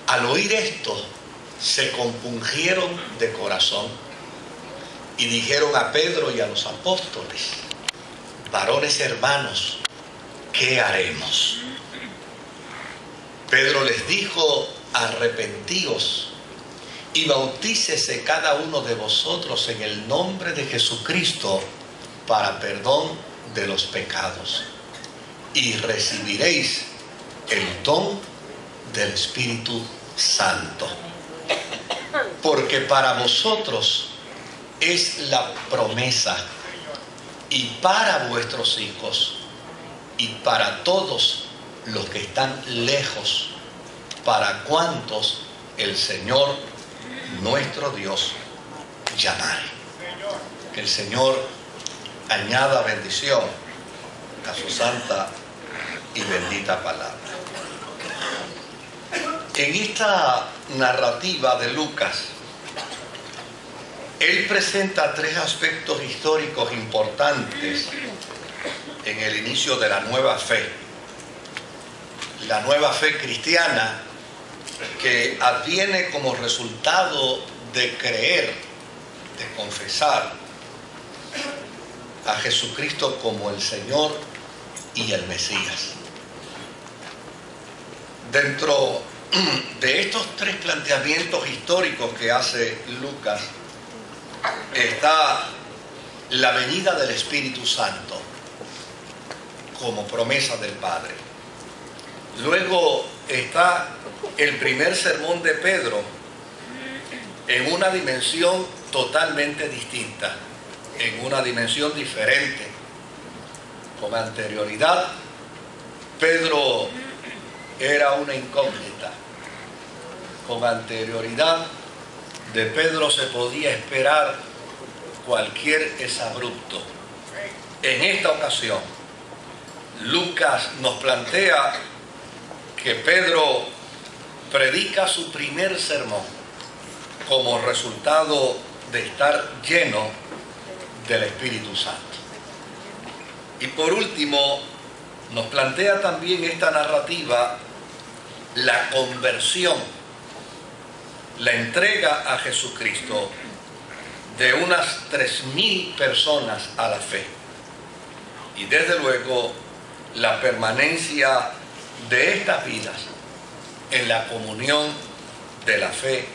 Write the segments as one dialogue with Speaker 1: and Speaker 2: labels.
Speaker 1: Al oír esto, se compungieron de corazón y dijeron a Pedro y a los apóstoles: varones hermanos, ¿qué haremos? Pedro les dijo: arrepentíos y bautícese cada uno de vosotros en el nombre de Jesucristo para perdón de los pecados, y recibiréis el don del Espíritu Santo. Porque para vosotros es la promesa, y para vuestros hijos, y para todos los que están lejos, para cuantos el Señor nuestro Dios llamare. Que el Señor añada bendición a su santa y bendita palabra. En esta narrativa de Lucas, él presenta tres aspectos históricos importantes en el inicio de la nueva fe. La nueva fe cristiana, que adviene como resultado de creer, de confesar a Jesucristo como el Señor y el Mesías. Dentro de estos tres planteamientos históricos que hace Lucas está la venida del Espíritu Santo como promesa del Padre. Luego está el primer sermón de Pedro en una dimensión totalmente distinta, en una dimensión diferente. Con anterioridad, Pedro era una incógnita. Con anterioridad, de Pedro se podía esperar cualquier exabrupto. En esta ocasión, Lucas nos plantea que Pedro predica su primer sermón como resultado de estar lleno del Espíritu Santo. Y por último, nos plantea también esta narrativa la conversión, la entrega a Jesucristo de unas 3.000 personas a la fe. Y desde luego, la permanencia de estas vidas en la comunión de la fe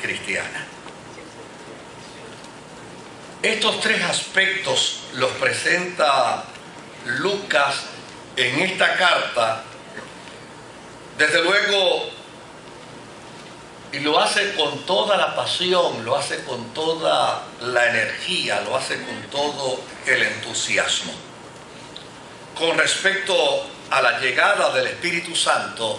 Speaker 1: cristiana. Estos tres aspectos los presenta Lucas en esta carta, desde luego, y lo hace con toda la pasión, lo hace con toda la energía, lo hace con todo el entusiasmo. Con respecto a la llegada del Espíritu Santo,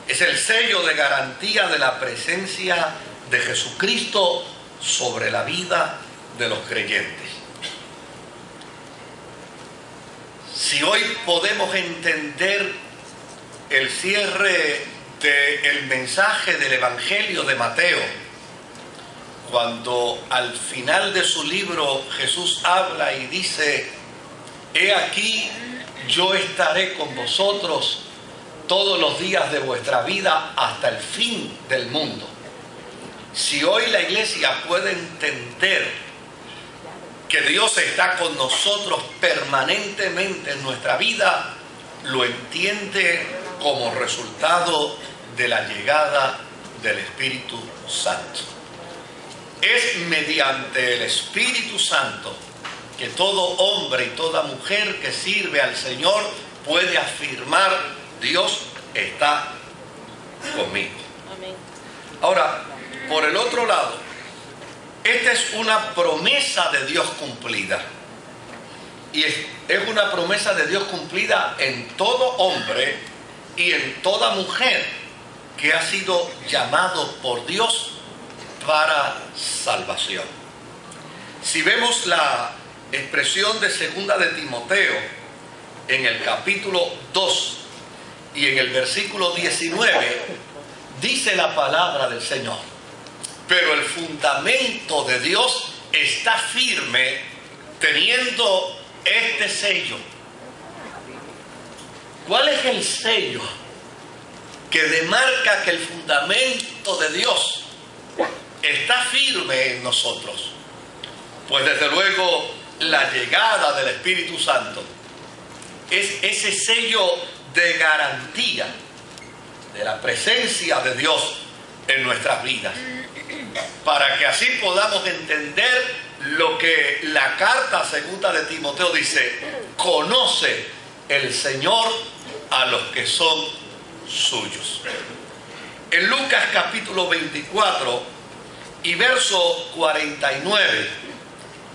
Speaker 1: es el sello de garantía de la presencia de Jesucristo sobre la vida de los creyentes. Si hoy podemos entender el cierre del mensaje del Evangelio de Mateo, cuando al final de su libro Jesús habla y dice: he aquí, yo estaré con vosotros todos los días de vuestra vida hasta el fin del mundo. Si hoy la iglesia puede entender que Dios está con nosotros permanentemente en nuestra vida, lo entiende como resultado de la llegada del Espíritu Santo. Es mediante el Espíritu Santo que todo hombre y toda mujer que sirve al Señor puede afirmar: Dios está conmigo.
Speaker 2: Amén.
Speaker 1: Ahora, por el otro lado, esta es una promesa de Dios cumplida. Y es una promesa de Dios cumplida en todo hombre y en toda mujer que ha sido llamado por Dios para salvación. Si vemos la expresión de 2 de Timoteo en el capítulo 2 y en el versículo 19, dice la palabra del Señor: pero el fundamento de Dios está firme, teniendo este sello. ¿Cuál es el sello que demarca que el fundamento de Dios está firme en nosotros. Pues desde luego la llegada del Espíritu Santo es ese sello de garantía de la presencia de Dios en nuestras vidas, para que así podamos entender lo que la carta segunda de Timoteo dice: conoce el Señor a los que son suyos. En Lucas capítulo 24 y verso 49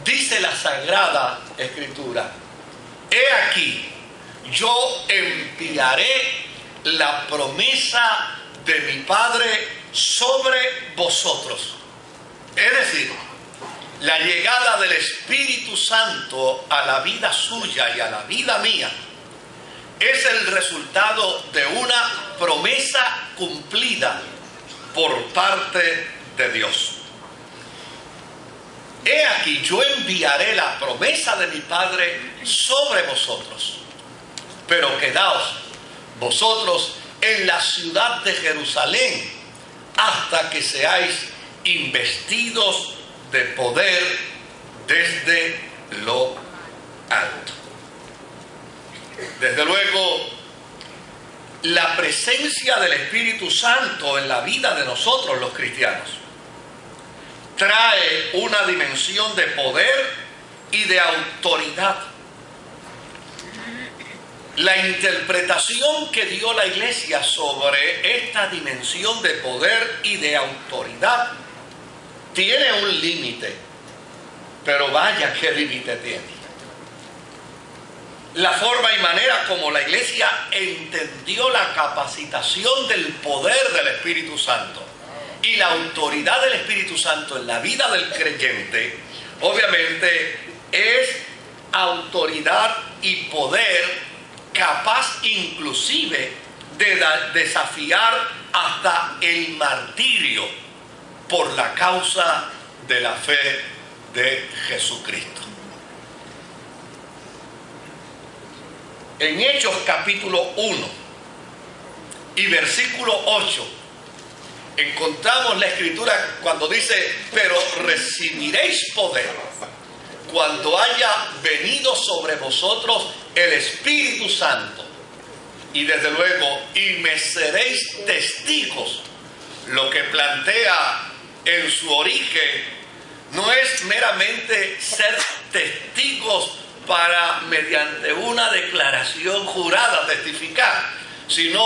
Speaker 1: dice la Sagrada Escritura: he aquí, yo enviaré la promesa de mi Padre sobre vosotros. Es decir, la llegada del Espíritu Santo a la vida suya y a la vida mía es el resultado de una promesa cumplida por parte de Dios. He aquí, yo enviaré la promesa de mi Padre sobre vosotros, pero quedaos vosotros en la ciudad de Jerusalén hasta que seáis investidos de poder desde lo alto. Desde luego, la presencia del Espíritu Santo en la vida de nosotros los cristianos trae una dimensión de poder y de autoridad. La interpretación que dio la Iglesia sobre esta dimensión de poder y de autoridad tiene un límite, pero vaya qué límite tiene. La forma y manera como la Iglesia entendió la capacitación del poder del Espíritu Santo y la autoridad del Espíritu Santo en la vida del creyente, obviamente es autoridad y poder capaz inclusive de desafiar hasta el martirio por la causa de la fe de Jesucristo. En Hechos capítulo 1 y versículo 8 encontramos la escritura cuando dice: pero recibiréis poder cuando haya venido sobre vosotros el Espíritu Santo, y desde luego, y me seréis testigos. Lo que plantea en su origen no es meramente ser testigos para, mediante una declaración jurada, testificar, sino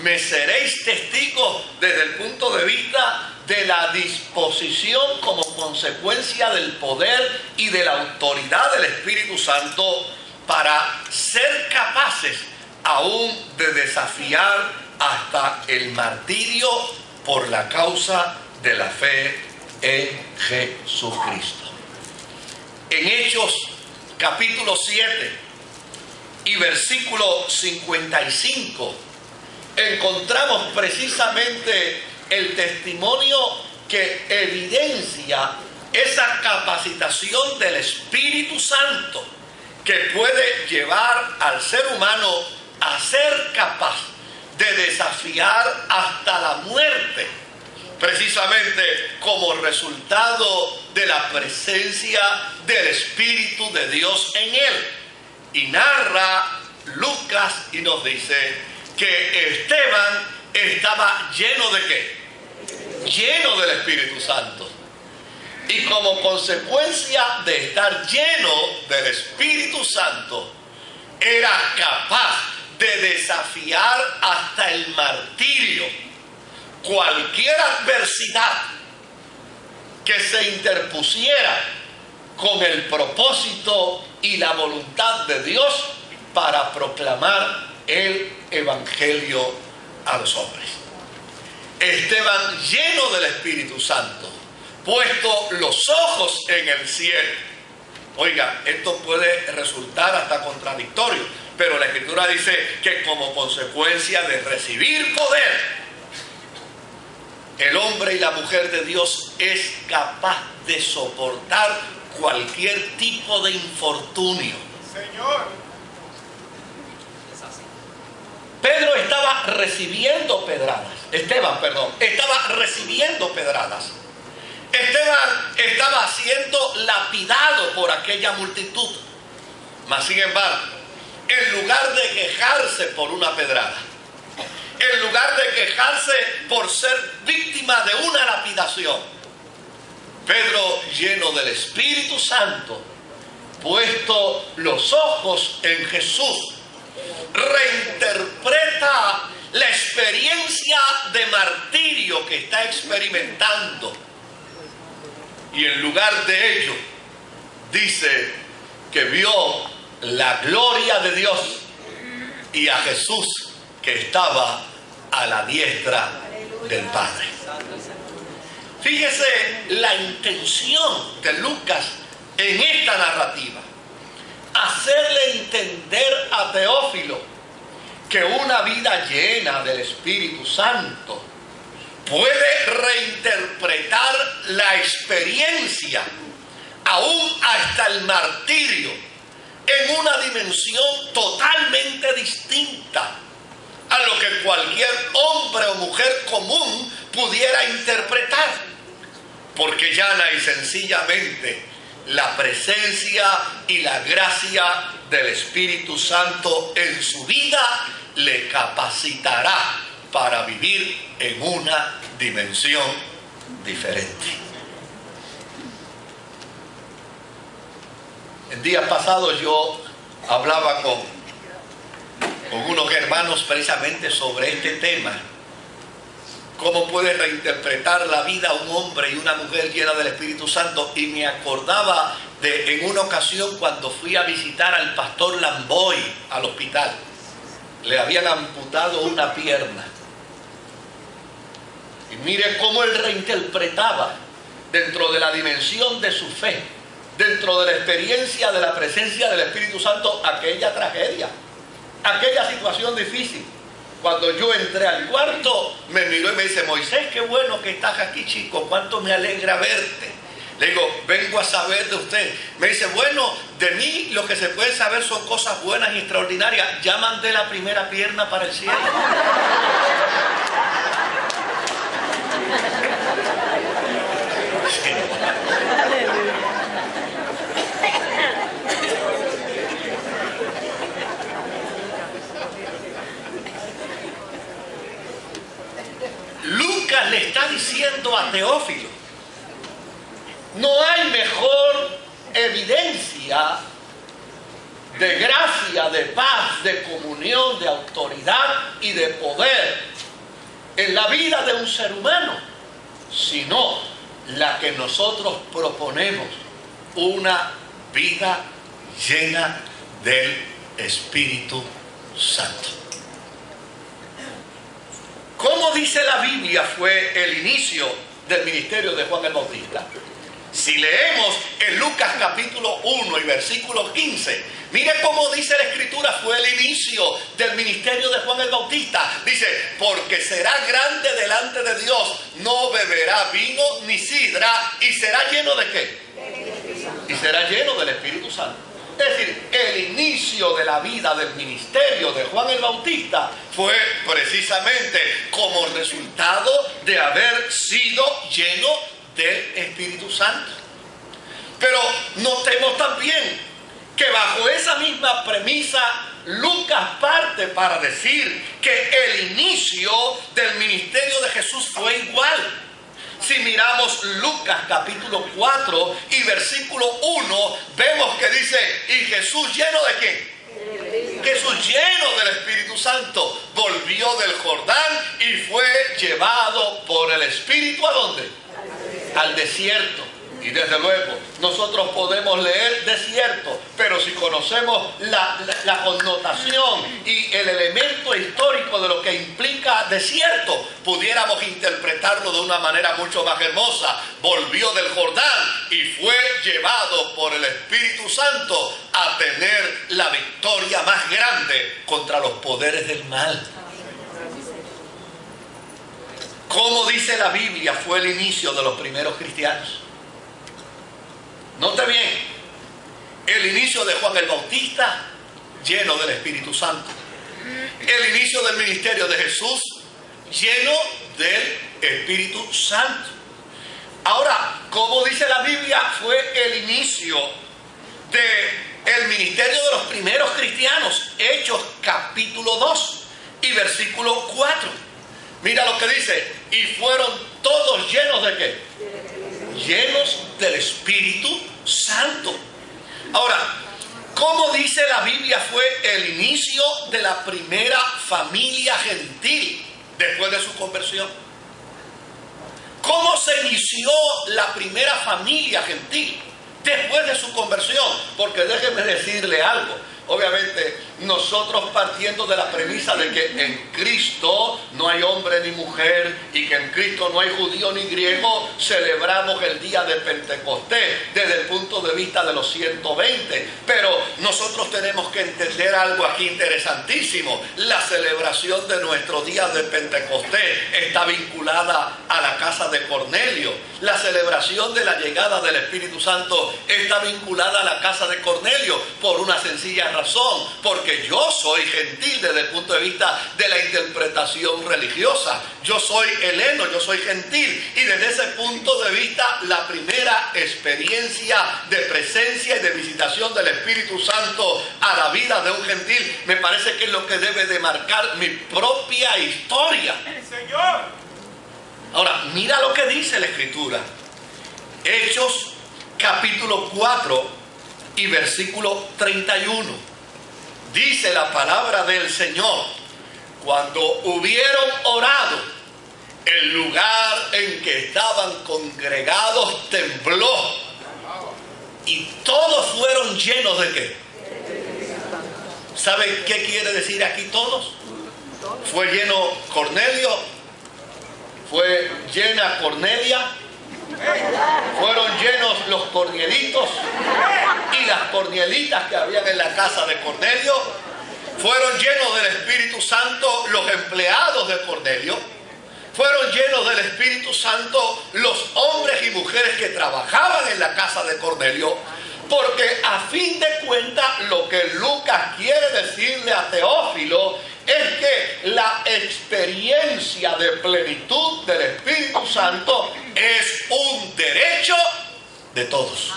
Speaker 1: me seréis testigos desde el punto de vista de la disposición como consecuencia del poder y de la autoridad del Espíritu Santo para ser capaces aún de desafiar hasta el martirio por la causa de la fe en Jesucristo. En Hechos capítulo 7 y versículo 55 encontramos precisamente el testimonio que evidencia esa capacitación del Espíritu Santo que puede llevar al ser humano a ser capaz de desafiar hasta la muerte, precisamente como resultado de la presencia del Espíritu de Dios en él. Y narra Lucas y nos dice que Esteban estaba lleno ¿de qué? Lleno del Espíritu Santo. Y como consecuencia de estar lleno del Espíritu Santo, era capaz de desafiar hasta el martirio cualquier adversidad que se interpusiera con el propósito y la voluntad de Dios para proclamar el Evangelio a los hombres. Esteban, lleno del Espíritu Santo, puesto los ojos en el cielo. Oiga, esto puede resultar hasta contradictorio, pero la Escritura dice que como consecuencia de recibir poder, el hombre y la mujer de Dios es capaz de soportar cualquier tipo de infortunio.
Speaker 2: Señor.
Speaker 1: Pedro estaba recibiendo pedradas. Esteban, estaba recibiendo pedradas. Esteban estaba siendo lapidado por aquella multitud. Mas sin embargo, en lugar de quejarse por una pedrada, en lugar de quejarse por ser víctima de una lapidación, Pedro, lleno del Espíritu Santo, puesto los ojos en Jesús, reinterpreta la experiencia de martirio que está experimentando. Y en lugar de ello, dice que vio la gloria de Dios y a Jesús que estaba a la diestra del Padre. Fíjese la intención de Lucas en esta narrativa: hacerle entender a Teófilo que una vida llena del Espíritu Santo puede reinterpretar la experiencia, aún hasta el martirio, en una dimensión totalmente distinta a lo que cualquier hombre o mujer común pudiera interpretar. Porque llana y sencillamente la presencia y la gracia del Espíritu Santo en su vida le capacitará para vivir en una dimensión diferente. El día pasado yo hablaba con unos hermanos precisamente sobre este tema: cómo puede reinterpretar la vida un hombre y una mujer llena del Espíritu Santo. Y me acordaba de en una ocasión cuando fui a visitar al pastor Lamboy al hospital. Le habían amputado una pierna. Y mire cómo él reinterpretaba, dentro de la dimensión de su fe, dentro de la experiencia de la presencia del Espíritu Santo, aquella tragedia, aquella situación difícil. Cuando yo entré al cuarto, me miró y me dice: Moisés, qué bueno que estás aquí, chico, cuánto me alegra verte. Le digo: vengo a saber de usted. Me dice: bueno, de mí lo que se puede saber son cosas buenas y extraordinarias. Ya mandé la primera pierna para el cielo. Lucas le está diciendo a Teófilo: no hay mejor evidencia de gracia, de paz, de comunión, de autoridad y de poder en la vida de un ser humano, sino la que nosotros proponemos: una vida llena del Espíritu Santo. ¿Cómo dice la Biblia fue el inicio del ministerio de Juan el Bautista? Si leemos en Lucas capítulo 1 y versículo 15, mire cómo dice la Escritura fue el inicio del ministerio de Juan el Bautista. Dice: porque será grande delante de Dios, no beberá vino ni sidra, y será lleno ¿de qué? Y será lleno del Espíritu Santo. Es decir, el inicio de la vida del ministerio de Juan el Bautista fue precisamente como resultado de haber sido lleno del Espíritu Santo. Pero notemos también que bajo esa misma premisa Lucas parte para decir que el inicio del ministerio de Jesús fue igual. Si miramos Lucas capítulo 4 y versículo 1, vemos que dice: y Jesús lleno ¿de qué? Jesús lleno del Espíritu Santo volvió del Jordán y fue llevado por el Espíritu ¿a dónde? Al desierto. Y desde luego nosotros podemos leer desierto, pero si conocemos la connotación y el elemento histórico de lo que implica desierto, pudiéramos interpretarlo de una manera mucho más hermosa. Volvió del Jordán y fue llevado por el Espíritu Santo a tener la victoria más grande contra los poderes del mal. ¿Cómo dice la Biblia fue el inicio de los primeros cristianos? Note bien, el inicio de Juan el Bautista lleno del Espíritu Santo. el inicio del ministerio de Jesús lleno del Espíritu Santo. Ahora, como dice la Biblia, fue el inicio del ministerio de los primeros cristianos. Hechos capítulo 2 y versículo 4. Mira lo que dice: y fueron todos llenos de ¿qué? Llenos del Espíritu Santo. Ahora, ¿cómo dice la Biblia fue el inicio de la primera familia gentil después de su conversión? ¿Cómo se inició la primera familia gentil después de su conversión? Porque déjenme decirle algo. Obviamente, nosotros partiendo de la premisa de que en Cristo no hay hombre ni mujer y que en Cristo no hay judío ni griego, celebramos el día de Pentecostés desde el punto de vista de los 120. Pero nosotros tenemos que entender algo aquí interesantísimo. La celebración de nuestro día de Pentecostés está vinculada a la casa de Cornelio. La celebración de la llegada del Espíritu Santo está vinculada a la casa de Cornelio por una sencilla razón, porque yo soy gentil desde el punto de vista de la interpretación religiosa. Yo soy heleno, yo soy gentil, y desde ese punto de vista la primera experiencia de presencia y de visitación del Espíritu Santo a la vida de un gentil me parece que es lo que debe de marcar mi propia historia. Ahora, mira lo que dice la Escritura. Hechos capítulo 4 y versículo 31. Dice la palabra del Señor: cuando hubieron orado, el lugar en que estaban congregados tembló, y todos fueron llenos de ¿qué? ¿Saben qué quiere decir aquí todos? Fue lleno Cornelio, fue llena Cornelia, fueron llenos los cornielitos y las cornielitas que habían en la casa de Cornelio, fueron llenos del Espíritu Santo los empleados de Cornelio, fueron llenos del Espíritu Santo los hombres y mujeres que trabajaban en la casa de Cornelio, porque a fin de cuentas lo que Lucas quiere decirle a Teófilo es que la experiencia de plenitud del Espíritu Santo es un derecho de todos.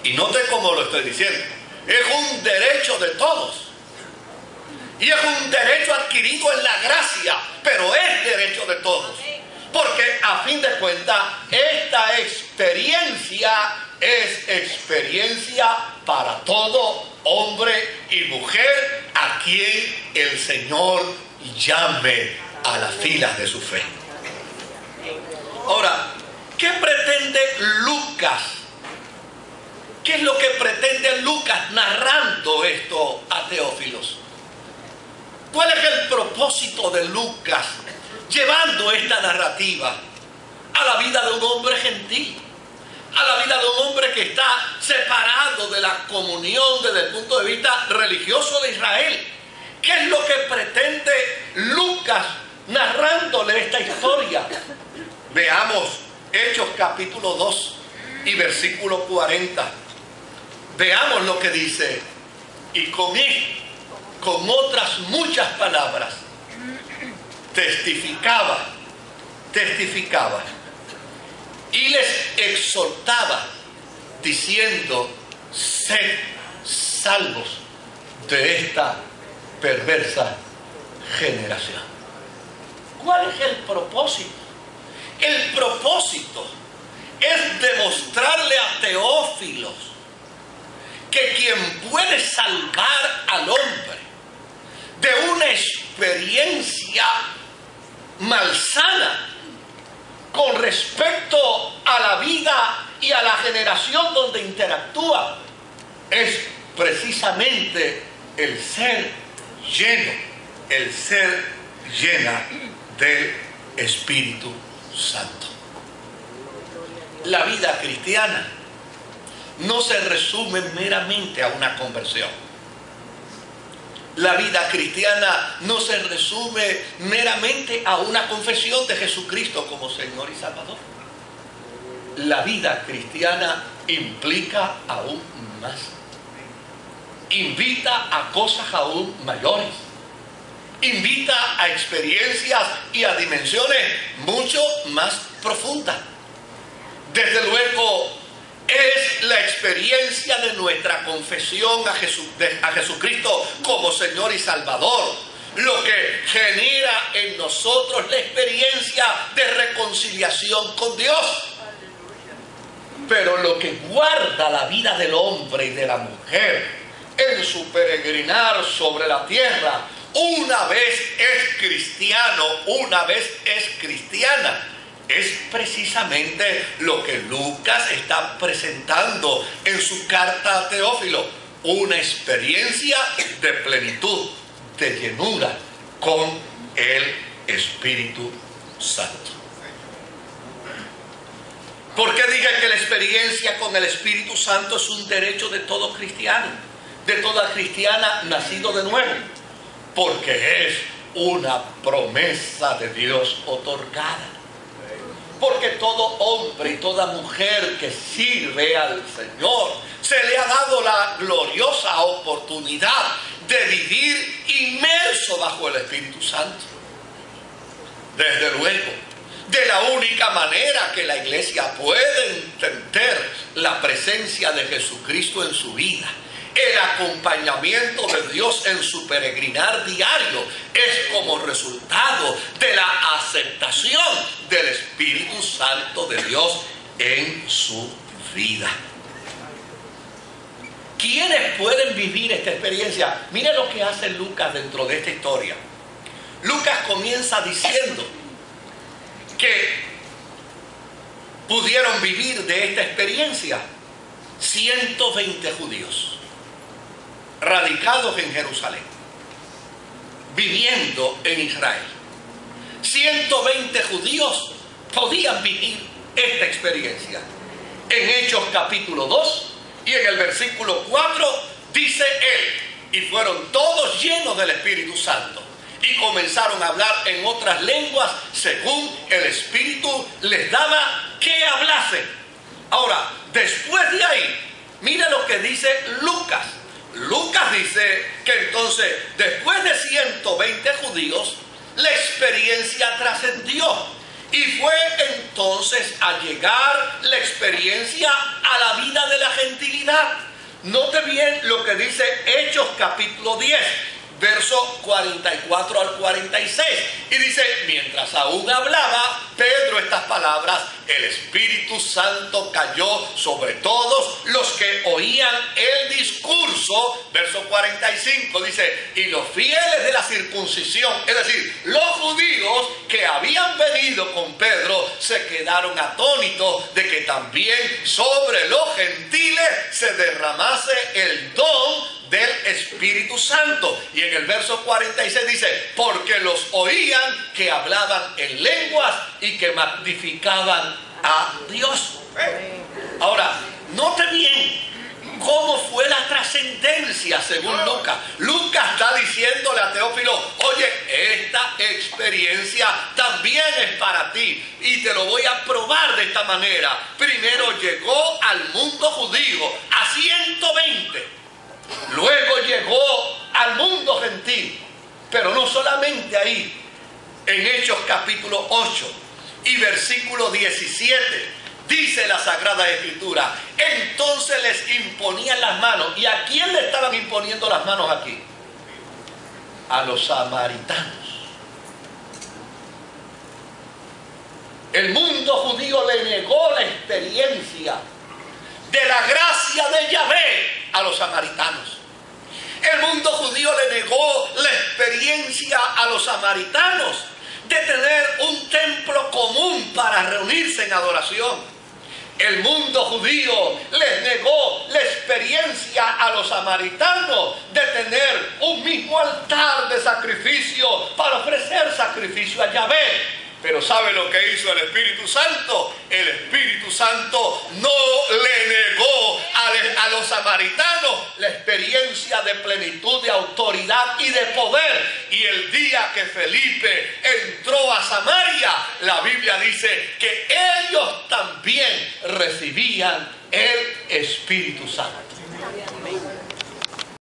Speaker 1: Y note cómo lo estoy diciendo. Es un derecho de todos. Y es un derecho adquirido en la gracia, pero es derecho de todos. Porque a fin de cuentas, esta experiencia es experiencia para todo hombre y mujer a quien el Señor llame a las filas de su fe. Ahora, ¿qué pretende Lucas? ¿Qué es lo que pretende Lucas narrando esto a Teófilos? ¿Cuál es el propósito de Lucas llevando esta narrativa a la vida de un hombre gentil? A la vida de un hombre que está separado de la comunión desde el punto de vista religioso de Israel. ¿Qué es lo que pretende Lucas narrándole esta historia? Veamos Hechos capítulo 2 y versículo 40. Veamos lo que dice. Y con otras muchas palabras testificaba y les exhortaba diciendo: sed salvos de esta perversa generación. ¿Cuál es el propósito? El propósito es demostrarle a Teófilos que quien puede salvar al hombre de una experiencia malsana con respecto a la vida y a la generación donde interactúa es precisamente el ser lleno, el ser llena del Espíritu Santo. La vida cristiana no se resume meramente a una conversión. La vida cristiana no se resume meramente a una confesión de Jesucristo como Señor y Salvador. La vida cristiana implica aún más. invita a cosas aún mayores. Invita a experiencias y a dimensiones mucho más profundas. Desde luego, es la experiencia de nuestra confesión a Jesucristo como Señor y Salvador lo que genera en nosotros la experiencia de reconciliación con Dios. Pero lo que guarda la vida del hombre y de la mujer en su peregrinar sobre la tierra, una vez es cristiano, una vez es cristiana, es precisamente lo que Lucas está presentando en su carta a Teófilo, una experiencia de plenitud, de llenura con el Espíritu Santo. ¿Por qué dije que la experiencia con el Espíritu Santo es un derecho de todo cristiano, de toda cristiana nacido de nuevo? Porque es una promesa de Dios otorgada. Porque todo hombre y toda mujer que sirve al Señor se le ha dado la gloriosa oportunidad de vivir inmerso bajo el Espíritu Santo. Desde luego, de la única manera que la iglesia puede entender la presencia de Jesucristo en su vida, el acompañamiento de Dios en su peregrinar diario, es como resultado de la aceptación del Espíritu Santo de Dios en su vida. ¿Quiénes pueden vivir esta experiencia? Mire lo que hace Lucas dentro de esta historia. Lucas comienza diciendo que pudieron vivir de esta experiencia 120 judíos radicados en Jerusalén, viviendo en Israel. 120 judíos podían vivir esta experiencia. En Hechos capítulo 2 y en el versículo 4 dice él: y fueron todos llenos del Espíritu Santo y comenzaron a hablar en otras lenguas según el Espíritu les daba que hablasen. Ahora, después de ahí, mire lo que dice Lucas. Lucas dice que entonces, después de 120 judíos, la experiencia trascendió. Y fue entonces a llegar la experiencia a la vida de la gentilidad. Note bien lo que dice Hechos capítulo 10, verso 44 al 46. Y dice: mientras aún hablaba Pedro estas palabras, el Espíritu Santo cayó sobre todos los que oían el discurso. Verso 45 dice: y los fieles de la circuncisión, es decir, los judíos que habían venido con Pedro, se quedaron atónitos de que también sobre los gentiles se derramase el don del Espíritu Santo. Y en el verso 46 dice: porque los oían que hablaban en lenguas y que magnificaban a Dios. Ahora, note bien cómo fue la trascendencia según Lucas. Lucas está diciéndole a Teófilo: oye, esta experiencia también es para ti y te lo voy a probar de esta manera. Primero llegó al mundo judío a 120. Luego llegó al mundo gentil, pero no solamente ahí. En Hechos capítulo 8 y versículo 17 dice la Sagrada Escritura: entonces les imponían las manos. ¿Y a quién le estaban imponiendo las manos aquí? A los samaritanos. El mundo judío le negó la experiencia de la gracia de Yahvé a los samaritanos. El mundo judío le negó la experiencia a los samaritanos de tener un templo común para reunirse en adoración. El mundo judío les negó la experiencia a los samaritanos de tener un mismo altar de sacrificio para ofrecer sacrificio a Yahvé. Pero ¿sabe lo que hizo el Espíritu Santo? El Espíritu Santo no le negó a los samaritanos la experiencia de plenitud, de autoridad y de poder. Y el día que Felipe entró a Samaria, la Biblia dice que ellos también recibían el Espíritu Santo.